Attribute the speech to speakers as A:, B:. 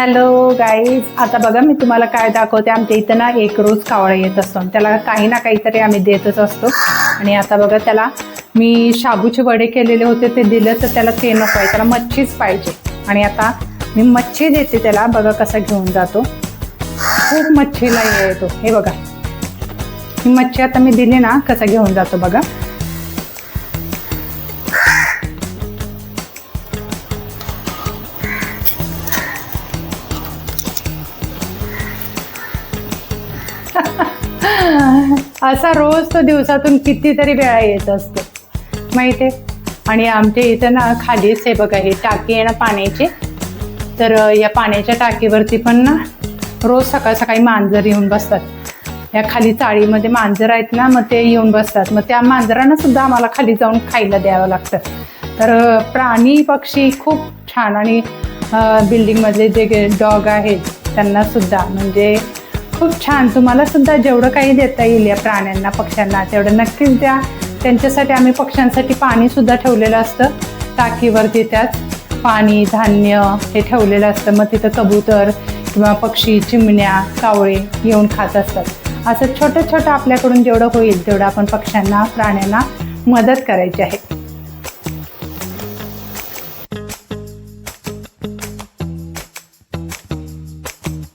A: Hello guys, आता बघा मी तुम्हाला काय दाखवते. आमच्या इथं ना एक रोज कावळा येत असतो, त्याला काही ना काहीतरी आम्ही देतच असतो. आणि आता बघा त्याला मी शाबूचे वडे केलेले होते, ते दिलं तर त्याला ते नको आहे, त्याला मच्छीच पाहिजे. आणि आता मी मच्छी देते त्याला, बघा कसा घेऊन जातो. खूप मच्छीला येतो, हे बघा ही मच्छी आता मी दिली ना कसा घेऊन जातो बघा. असा रोज तो दिवसातून कितीतरी वेळा येत असतो माहिती आहे. आणि आमच्या इथं ना खालीच आहे बघा, ही टाकी आहे ना पाण्याची, तर या पाण्याच्या टाकीवरती पण ना रोज सकाळ सकाळी मांजर येऊन बसतात. या खाली चाळीमध्ये मांजर आहेत ना, मग ते येऊन बसतात. मग त्या मांजरांना सुद्धा आम्हाला खाली जाऊन खायला द्यावं लागतं. तर प्राणी पक्षी खूप छान. आणि बिल्डिंगमधले जे डॉग आहेत त्यांना सुद्धा म्हणजे खूप छान. तुम्हाला सुद्धा जेवढं काही देता येईल या प्राण्यांना पक्ष्यांना तेवढं नक्कीच द्या. त्यांच्यासाठी आम्ही पक्ष्यांसाठी पाणीसुद्धा ठेवलेलं असतं टाकीवरती, त्यात पाणी धान्य हे ठेवलेलं असतं. मग तिथं कबूतर किंवा पक्षी, चिमण्या, कावळे येऊन खात असतात. असं छोटं छोटं आपल्याकडून जेवढं होईल तेवढं आपण पक्ष्यांना प्राण्यांना मदत करायची आहे.